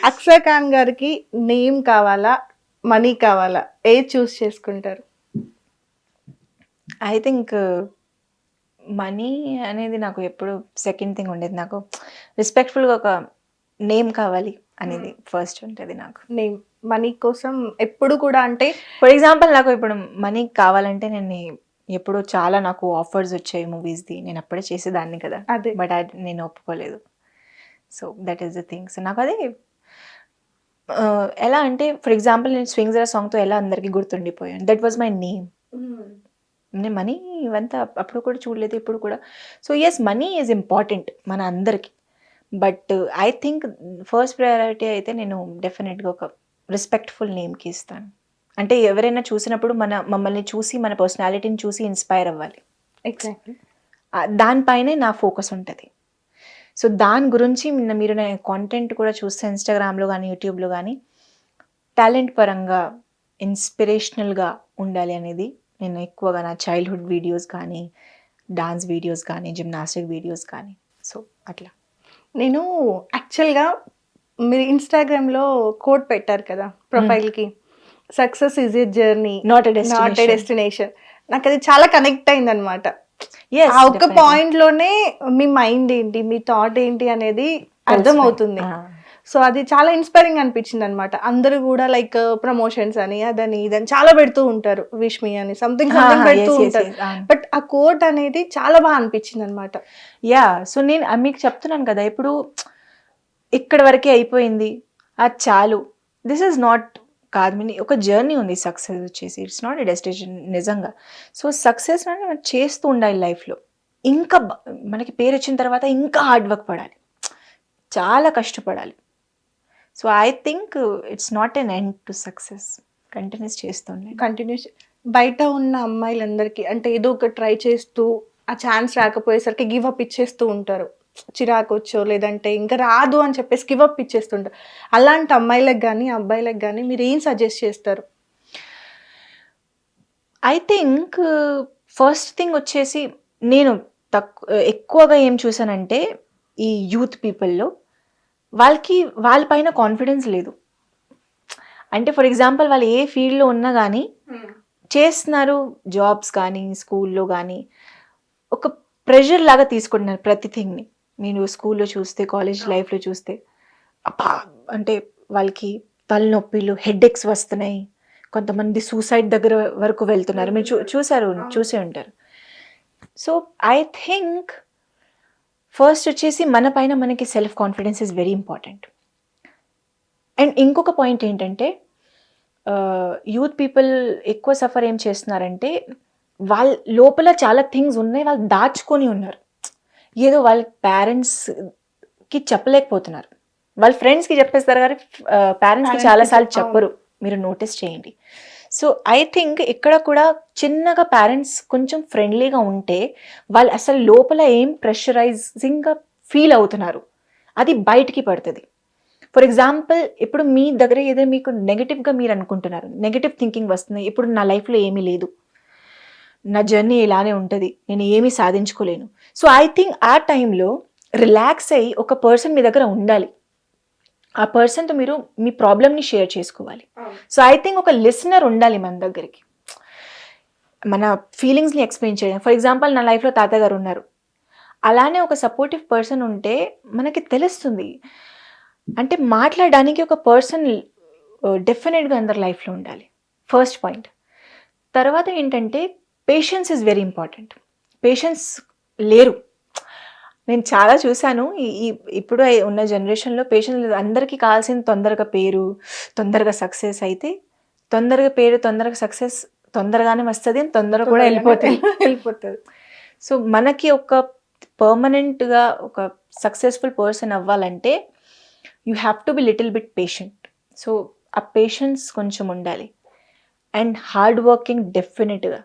అక్షర్ ఖాన్ గారికి నేమ్ కావాలా, మనీ కావాలా, ఏది చూస్ చేసుకుంటారు? ఐ థింక్ మనీ అనేది నాకు ఎప్పుడు సెకండ్ థింగ్ ఉండేది. నాకు రెస్పెక్ట్ఫుల్గా ఒక నేమ్ కావాలి అనేది ఫస్ట్ ఉంటుంది నాకు. నేమ్ మనీ కోసం ఎప్పుడు కూడా అంటే ఫర్ ఎగ్జాంపుల్ నాకు ఇప్పుడు మనీ కావాలంటే నేను ఎప్పుడు చాలా నాకు ఆఫర్స్ వచ్చాయి మూవీస్ది, నేను అప్పుడే చేసేదాన్ని కదా, అదే బట్ నేను ఒప్పుకోలేదు. So that is the thing. So నాకు అది ఎలా అంటే ఫర్ ఎగ్జాంపుల్ నేను స్వింగ్స్ సాంగ్తో ఎలా అందరికీ గుర్తుండిపోయాను. That was my name. నేను మనీ ఇవంతా అప్పుడు కూడా చూడలేదు, ఇప్పుడు కూడా. So yes, money is important మన అందరికీ. But I think first priority అయితే నేను డెఫినెట్గా ఒక రెస్పెక్ట్ఫుల్ నేమ్కి ఇస్తాను. అంటే ఎవరైనా చూసినప్పుడు మమ్మల్ని చూసి మన పర్సనాలిటీని చూసి ఇన్స్పైర్ అవ్వాలి. ఎగ్జాక్ట్లీ దానిపైనే నా ఫోకస్ ఉంటుంది. సో దాని గురించి మీరు నేను కాంటెంట్ కూడా చూస్తే ఇన్స్టాగ్రామ్లో కానీ యూట్యూబ్లో కానీ టాలెంట్ పరంగా ఇన్స్పిరేషనల్గా ఉండాలి అనేది నేను ఎక్కువగా నా చైల్డ్హుడ్ వీడియోస్ కానీ, డాన్స్ వీడియోస్ కానీ, జిమ్నాస్టిక్ వీడియోస్ కానీ, సో అట్లా. నేను యాక్చువల్గా మీరు ఇన్స్టాగ్రామ్లో కోడ్ పెట్టారు కదా ప్రొఫైల్కి, success is a journey not a not a destination. నాకు అది చాలా కనెక్ట్ అయింది అనమాట. Yes, ఆ ఒక్క definitely. పాయింట్ లోనే మీ మైండ్ ఏంటి, మీ థాట్ ఏంటి అనేది అర్థం అవుతుంది. సో అది చాలా ఇన్స్పైరింగ్ అనిపించింది అనమాట. అందరూ కూడా లైక్ ప్రమోషన్స్ అని అదని ఇదని చాలా పెడుతూ ఉంటారు, విష్ మీ అని సంథింగ్ పెడుతూ ఉంటారు. బట్ ఆ కోట్ అనేది చాలా బాగా అనిపించింది అనమాట. యా, సో నేను మీకు చెప్తున్నాను కదా, ఇప్పుడు ఇక్కడ వరకే అయిపోయింది, అది చాలు, దిస్ ఈజ్ నాట్ కాదు. మీ ఒక జర్నీ ఉంది సక్సెస్ వచ్చేసి, ఇట్స్ నాట్ ఎ డెస్టినేషన్ నిజంగా. సో సక్సెస్ అనేది మనం చేస్తూ ఉండాలి లైఫ్లో. ఇంకా మనకి పేరు వచ్చిన తర్వాత ఇంకా హార్డ్ వర్క్ పడాలి, చాలా కష్టపడాలి. So I think it's not an end to success. Continuous చేస్తుండే. కంటిన్యూస్ బయట ఉన్న అమ్మాయిలందరికీ అంటే ఏదో ఒక ట్రై చేస్తూ ఆ ఛాన్స్ రాకపోయేసరికి గివ్ అప్ ఇచ్చేస్తూ ఉంటారు. చిరాకు వచ్చో లేదంటే ఇంకా రాదు అని చెప్పేసి గివ్ అప్ ఇచ్చేస్తుంటారు. అలాంటి అమ్మాయిలకు కానీ అబ్బాయిలకు కానీ మీరు ఏం సజెస్ట్ చేస్తారు? ఐ థింక్ ఫస్ట్ థింగ్ వచ్చేసి నేను ఎక్కువగా ఏం చూసానంటే ఈ యూత్ పీపుల్లో వాళ్ళపైన కాన్ఫిడెన్స్ లేదు. అంటే ఫర్ ఎగ్జాంపుల్ వాళ్ళు ఏ ఫీల్డ్లో ఉన్నా కానీ చేస్తున్నారు, జాబ్స్ కానీ స్కూల్లో కానీ ఒక ప్రెషర్ లాగా తీసుకుంటున్నారు ప్రతి థింగ్ని. నేను స్కూల్లో చూస్తే, కాలేజ్ లైఫ్లో చూస్తే అబ్బా అంటే వాళ్ళకి తలనొప్పిలు, హెడేక్స్ వస్తున్నాయి, కొంతమంది సూసైడ్ దగ్గర వరకు వెళ్తున్నారు. మీరు చూసే ఉంటారు. సో ఐ థింక్ ఫస్ట్ వచ్చేసి మన పైన మనకి self confidence is very important. And ఇంకొక పాయింట్ ఏంటంటే యూత్ పీపుల్ ఎక్కువ సఫర్ ఏం చేస్తున్నారంటే వాళ్ళ లోపల చాలా థింగ్స్ ఉన్నాయి, వాళ్ళు దాచుకొని ఉన్నారు. ఏదో వాళ్ళ పేరెంట్స్కి చెప్పలేకపోతున్నారు. వాళ్ళ ఫ్రెండ్స్కి చెప్పేస్తారు కానీ పేరెంట్స్కి చాలాసార్లు చెప్పరు, మీరు నోటీస్ చేయండి. సో ఐ థింక్ ఇక్కడ కూడా చిన్నగా పేరెంట్స్ కొంచెం ఫ్రెండ్లీగా ఉంటే వాళ్ళు అసలు లోపల ఏం ప్రెషరైజింగ్గా ఫీల్ అవుతున్నారు అది బయటికి పడుతుంది. ఫర్ ఎగ్జాంపుల్ ఇప్పుడు మీ దగ్గర ఏదో మీకు నెగిటివ్గా మీరు అనుకుంటున్నారు, నెగిటివ్ థింకింగ్ వస్తుంది, ఇప్పుడు నా లైఫ్లో ఏమీ లేదు, నా జర్నీ ఇలానే ఉంటుంది, నేను ఏమీ సాధించుకోలేను. సో ఐ థింక్ ఆ టైంలో రిలాక్స్ అయ్యి ఒక పర్సన్ మీ దగ్గర ఉండాలి, ఆ పర్సన్తో మీరు మీ ప్రాబ్లమ్ని షేర్ చేసుకోవాలి. సో ఐ థింక్ ఒక లిసనర్ ఉండాలి మన దగ్గరికి, మన ఫీలింగ్స్ని ఎక్స్ప్లెయిన్ చేయడం. ఫర్ ఎగ్జాంపుల్ నా లైఫ్లో తాతయ్య గారు ఉన్నారు, అలానే ఒక సపోర్టివ్ పర్సన్ ఉంటే మనకి తెలుస్తుంది. అంటే మాట్లాడడానికి ఒక పర్సన్ డెఫినెట్గా అందరి లైఫ్లో ఉండాలి, ఫస్ట్ పాయింట్. తర్వాత ఏంటంటే patience is very important. Patience లేరు, నేను చాలా చూశాను. ఇప్పుడు ఉన్న జనరేషన్లో పేషెన్స్ లేదు. అందరికీ కావాల్సిన తొందరగా పేరు, తొందరగా సక్సెస్. అయితే తొందరగా పేరు, తొందరగా సక్సెస్ తొందరగానే వస్తుంది, తొందరగా కూడా వెళ్ళిపోతుంది. సో మనకి ఒక పర్మనెంట్గా ఒక సక్సెస్ఫుల్ పర్సన్ అవ్వాలంటే you have to be little bit patient. So ఆ పేషెన్స్ కొంచెం ఉండాలి. అండ్ హార్డ్ వర్కింగ్, డెఫినెట్గా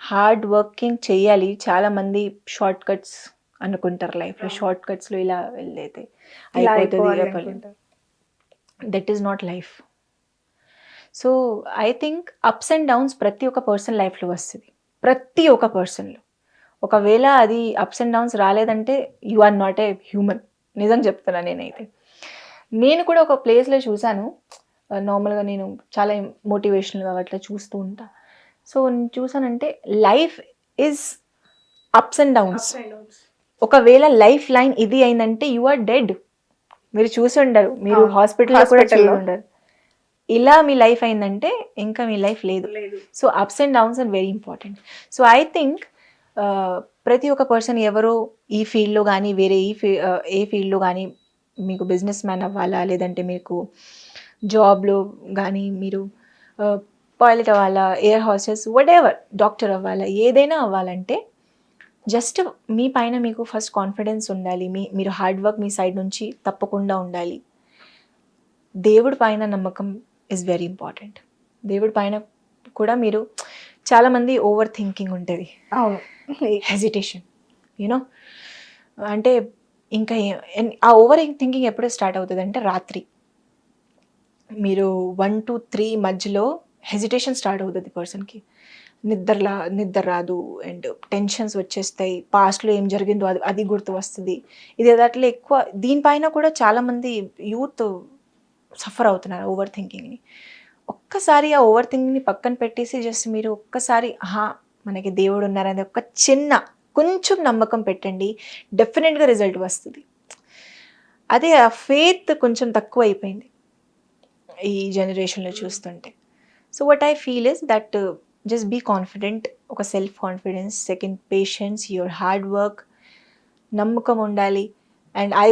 హార్డ్ వర్కింగ్ చేయాలి. చాలామంది షార్ట్ కట్స్ అనుకుంటారు లైఫ్లో, షార్ట్ కట్స్లో ఇలా వెళ్ళైతే అయిపోతుంది, that is not life. So I think apps and downs ప్రతి ఒక్క పర్సన్ లైఫ్లో వస్తుంది, ప్రతి ఒక్క పర్సన్లో. ఒకవేళ అది అప్స్ అండ్ డౌన్స్ రాలేదంటే you are not a human. నిజం చెప్తున్నా నేనైతే. నేను కూడా ఒక ప్లేస్లో చూశాను, నార్మల్గా నేను చాలా మోటివేషనల్గా అట్లా చూస్తూ ఉంటా. సో నేను చూసానంటే life is ups and downs. ఒకవేళ లైఫ్ లైన్ ఇది అయిందంటే యు ఆర్ డెడ్. మీరు చూసి ఉండరు, మీరు హాస్పిటల్లో కూడా చూసి ఉండరు. ఇలా మీ లైఫ్ అయిందంటే ఇంకా మీ లైఫ్ లేదు. So ups and downs are very important. So I think ప్రతి ఒక్క పర్సన్ ఎవరో ఈ ఫీల్డ్లో కానీ వేరే ఏ ఫీల్డ్లో కానీ, మీకు బిజినెస్ మ్యాన్ అవ్వాలా, లేదంటే మీకు జాబ్లో కానీ మీరు పైలట్ అవ్వాలా, air hostess, what ever, doctor అవ్వాలా, ఏదైనా అవ్వాలంటే జస్ట్ మీ పైన మీకు ఫస్ట్ కాన్ఫిడెన్స్ ఉండాలి. మీరు హార్డ్ వర్క్ మీ సైడ్ నుంచి తప్పకుండా ఉండాలి. దేవుడి పైన నమ్మకం ఈజ్ వెరీ ఇంపార్టెంట్. దేవుడి పైన కూడా మీరు చాలామంది ఓవర్ థింకింగ్ ఉంటుంది, అవును, హెజిటేషన్, యూనో, అంటే ఇంకా ఆ ఓవర్ థింకింగ్ ఎప్పుడో స్టార్ట్ అవుతుంది అంటే రాత్రి మీరు 1 to 3 మధ్యలో హెజిటేషన్ స్టార్ట్ అవుతుంది పర్సన్కి. నిద్ర రాదు అండ్ టెన్షన్స్ వచ్చేస్తాయి, పాస్ట్లో ఏం జరిగిందో అది గుర్తు వస్తుంది. ఇది అట్లా ఎక్కువ దీనిపైన కూడా చాలామంది యూత్ సఫర్ అవుతున్నారు ఓవర్ థింకింగ్ని. ఒక్కసారి ఆ ఓవర్ థింకింగ్ని పక్కన పెట్టేసి జస్ట్ మీరు ఒక్కసారి మనకి దేవుడు ఉన్నారని కొంచెం నమ్మకం పెట్టండి, డెఫినెట్గా రిజల్ట్ వస్తుంది. అదే ఆ ఫెయిత్ కొంచెం తక్కువ అయిపోయింది ఈ జనరేషన్లో చూస్తుంటే. So what I feel is that just be confident. ఒక self confidence, second patience, your hard work, నమ్మకం ఉండాలి. And I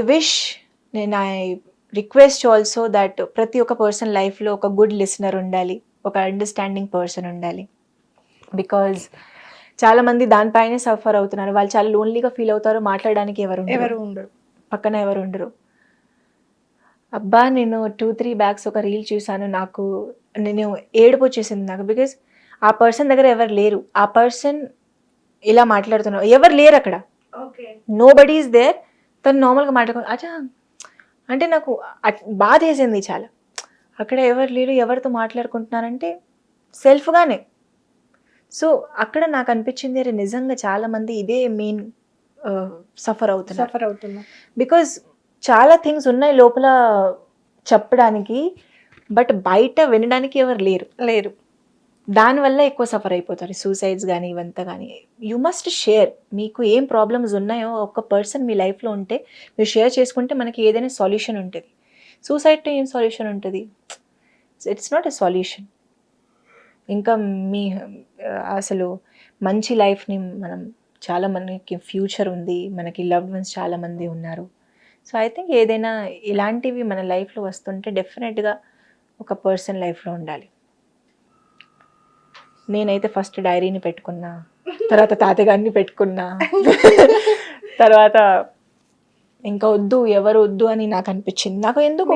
request also that ప్రతి ఒక్క పర్సన్ లైఫ్లో ఒక గుడ్ లిసనర్ ఉండాలి, ఒక అండర్స్టాండింగ్ పర్సన్ ఉండాలి. బికాజ్ చాలామంది దానిపైనే సఫర్ అవుతున్నారు. వాళ్ళు చాలా లోన్లీగా ఫీల్ అవుతారు, మాట్లాడడానికి ఎవరు ఉండరు, పక్కన ఎవరు ఉండరు. అబ్బా, నేను 2-3 బ్యాగ్స్ ఒక రీల్ చూసాను, నేను ఏడుపు వచ్చేసింది నాకు. బికాజ్ ఆ పర్సన్ దగ్గర ఎవరు లేరు, ఆ పర్సన్ ఇలా మాట్లాడుతున్నారు, ఎవరు లేరు అక్కడ, నో బడీ ఈజ్ దేర్. తను నార్మల్గా మాట్లాడుకో అంటే నాకు బాధ వేసింది చాలా. అక్కడ ఎవరు లేరు, ఎవరితో మాట్లాడుకుంటున్నారంటే సెల్ఫ్గానే. సో అక్కడ నాకు అనిపించింది, అరే నిజంగా చాలామంది ఇదే మెయిన్ సఫర్ అవుతున్నారు. బికాజ్ చాలా థింగ్స్ ఉన్నాయి లోపల చెప్పడానికి, బట్ బయట వినడానికి ఎవరు లేరు. దానివల్ల ఎక్కువ సఫర్ అయిపోతారు, సూసైడ్స్ కానీ ఇవంతా కానీ. You must share. మీకు ఏం ప్రాబ్లమ్స్ ఉన్నాయో ఒక పర్సన్ మీ లైఫ్లో ఉంటే మీరు షేర్ చేసుకుంటే మనకి ఏదైనా సొల్యూషన్ ఉంటుంది. సూసైడ్తో ఏం సొల్యూషన్ ఉంటుంది? It's not a solution. ఇంకా అసలు మంచి లైఫ్ని చాలా మనకి ఫ్యూచర్ ఉంది, మనకి లవ్డ్ వన్స్ చాలామంది ఉన్నారు. సో ఐ థింక్ ఏదైనా ఇలాంటివి మన లైఫ్లో వస్తుంటే డెఫినెట్గా ఒక పర్సన్ లైఫ్లో ఉండాలి. నేనైతే ఫస్ట్ డైరీని పెట్టుకున్నా, తర్వాత తాతగారిని పెట్టుకున్నా, తర్వాత ఇంకా ఎవరు వద్దు అని నాకు అనిపించింది. నాకు ఎందుకు